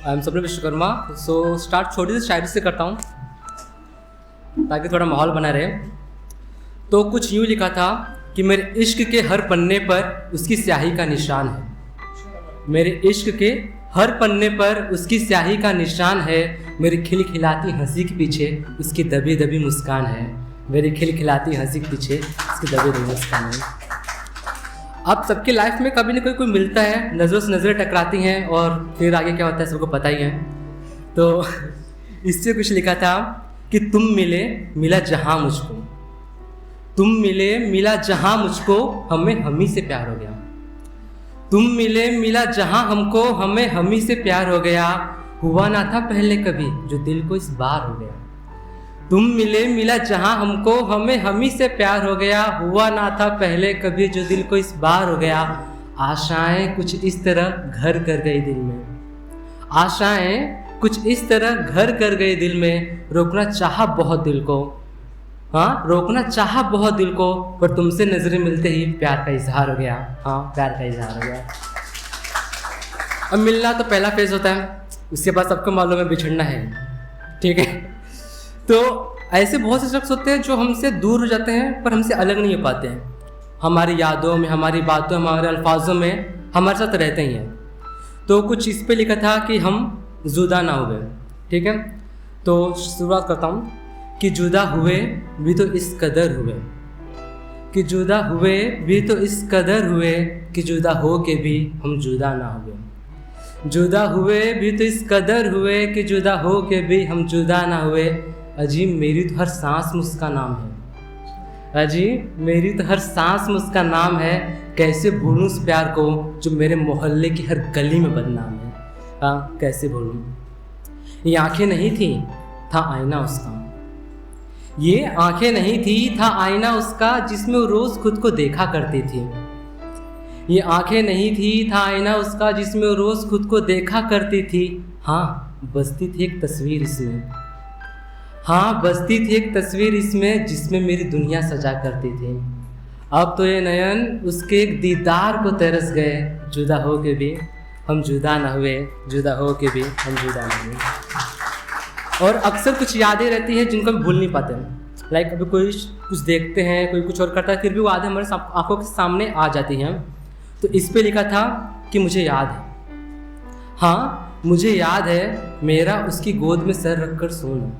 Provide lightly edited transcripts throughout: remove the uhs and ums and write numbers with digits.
I am स्वप्न Vishwakarma. So start छोटी सी शायरी से करता हूँ ताकि थोड़ा माहौल बना रहे। तो कुछ यूँ लिखा था कि मेरे इश्क के हर पन्ने पर उसकी स्याही का निशान है। मेरे इश्क के हर पन्ने पर उसकी स्याही का निशान है। मेरी खिलखिलाती हंसी के पीछे उसकी दबी दबी मुस्कान है। मेरी खिलखिलाती हंसी के पीछे उसकी दबी दबी मुस्कान है। अब सबके लाइफ में कभी ना कोई मिलता है, नज़रों से नज़रें टकराती हैं और फिर आगे क्या होता है सबको पता ही है। तो इससे कुछ लिखा था कि तुम मिले मिला जहां मुझको, तुम मिले मिला जहां मुझको, हमें हमी से प्यार हो गया। तुम मिले मिला जहां हमको, हमें हमी से प्यार हो गया। हुआ ना था पहले कभी जो दिल को इस बार हो गया। तुम मिले मिला जहां हमको, हमें हमी से प्यार हो गया। हुआ ना था पहले कभी जो दिल को इस बार हो गया। आशाएं कुछ इस तरह घर कर गई दिल में, आशाएं कुछ इस तरह घर कर गई दिल में। रोकना चाहा बहुत दिल को, हाँ रोकना चाहा बहुत दिल को, पर तुमसे नजरें मिलते ही प्यार का इजहार हो गया। हाँ प्यार का इजहार हो गया। अब मिलना तो पहला फेज होता है, उसके बाद सबको मालूम है बिछड़ना है, ठीक है। तो ऐसे बहुत से शख्स होते हैं जो हमसे दूर हो जाते हैं पर हमसे अलग नहीं हो पाते हैं। हमारी यादों में, हमारी बातों में, हमारे अल्फाजों में हमारे साथ रहते ही हैं। तो कुछ इस पे लिखा था कि हम जुदा ना हुए, ठीक है। तो शुरुआत करता हूँ कि जुदा हुए भी तो इस कदर हुए, कि जुदा हुए भी तो इस कदर हुए, कि जुदा हो के भी हम जुदा ना हुए। जुदा हुए भी तो इस कदर हुए, कि जुदा हो के भी हम जुदा ना हुए। अजी मेरी तो हर सांस मुझका नाम है, अजी मेरी तो हर सांस मुझका नाम है। कैसे भूलूं उस प्यार को जो मेरे मोहल्ले की हर गली में बदनाम है। हाँ कैसे भूलूं। ये आंखें नहीं थी था आईना उसका, ये आंखें नहीं थी था आईना उसका, जिसमें वो रोज़ खुद को देखा करती थी। ये आंखें नहीं थी था आईना उसका, जिसमें वो रोज़ खुद को देखा करती थी। हाँ बसती थी एक तस्वीर इसमें, हाँ बसती थी एक तस्वीर इसमें, जिसमें मेरी दुनिया सजा करती थी। अब तो ये नयन उसके एक दीदार को तरस गए। जुदा हो के भी हम जुदा ना हुए, जुदा हो के भी हम जुदा ना हुए। और अक्सर कुछ यादें रहती हैं जिनको हम भूल नहीं पाते। लाइक अभी कोई कुछ देखते हैं, कोई कुछ और करता है, फिर भी वो यादें हमारे आंखों के सामने आ जाती हैं। तो इस पे लिखा था कि मुझे याद है, हाँ मुझे याद है मेरा उसकी गोद में सर रख कर सोना।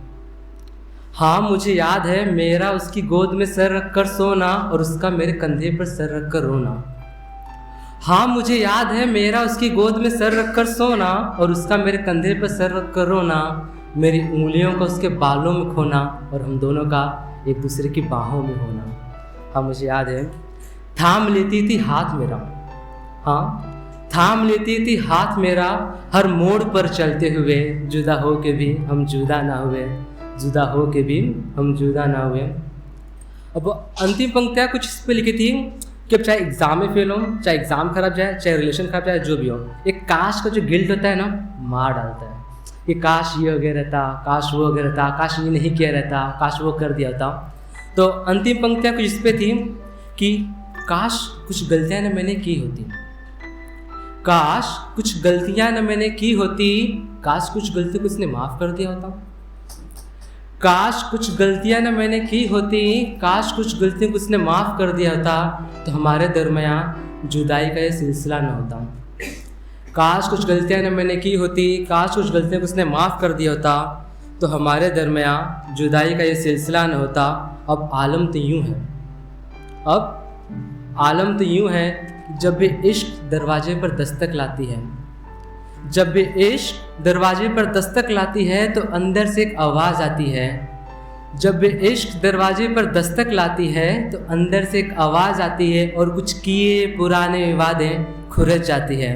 हाँ मुझे याद है मेरा उसकी गोद में सर रख कर सोना, और उसका मेरे कंधे पर सर रख कर रोना। हाँ मुझे याद है मेरा उसकी गोद में सर रख कर सोना, और उसका मेरे कंधे पर सर रख कर रोना। मेरी उंगलियों का उसके बालों में खोना, और हम दोनों का एक दूसरे की बाहों में होना। हाँ मुझे याद है थाम लेती थी हाथ मेरा, हाँ थाम लेती थी हाथ मेरा, हर मोड़ पर चलते हुए। जुदा हो के भी हम जुदा ना हुए, जुदा हो के भी हम जुदा ना हुए। अब अंतिम पंक्तियाँ कुछ इस पे लिखी थी कि अब चाहे एग्ज़ाम में फेल हो, चाहे एग्ज़ाम खराब जाए, चाहे रिलेशन खराब जाए, जो भी हो, एक काश का जो गिल्ट होता है ना, मार डालता है कि काश ये हो गया रहता, काश वो हो गया रहता, काश ये नहीं किया रहता, काश वो कर दिया होता। तो अंतिम पंक्तियाँ कुछ इस पे थी कि काश कुछ गलतियाँ न मैंने की होती, काश कुछ गलतियाँ न मैंने की होती, काश कुछ गलती को उसने माफ़ कर दिया होता। काश कुछ गलतियां न मैंने की होती, काश कुछ गलतियों को उसने माफ़ कर दिया होता, तो हमारे दरमियाँ जुदाई का ये सिलसिला न होता। काश कुछ गलतियां न मैंने की होती, काश कुछ गलतियों को उसने माफ़ कर दिया होता, तो हमारे दरमियाँ जुदाई का ये सिलसिला न होता। अब आलम तो यूँ है, अब आलम तो यूँ है, जब भी इश्क दरवाजे पर दस्तक लाती है, जब भी इश्क दरवाजे पर दस्तक लाती है, तो अंदर से एक आवाज़ आती है। जब भी इश्क दरवाजे पर दस्तक लाती है, तो अंदर से एक आवाज़ आती है, और कुछ किए पुराने विवादें खुरच जाती है।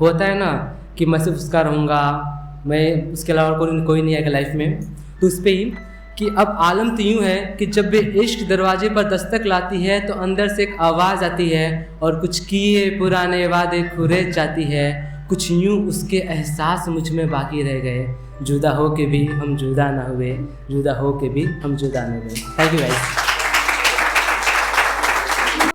होता है ना कि मैं सिर्फ उसका रहूँगा, मैं उसके अलावा कोई नहीं आएगा लाइफ में। तो उस पर ही कि अब आलम तो यूँ है कि जब भी इश्क दरवाजे पर दस्तक लाती है, तो अंदर से एक आवाज़ आती है, और कुछ किए पुराने वादे खुरच जाती है। कुछ यूँ उसके एहसास मुझ में बाकी रह गए। जुदा हो के भी हम जुदा ना हुए, जुदा हो के भी हम जुदा ना हुए। Thank you guys.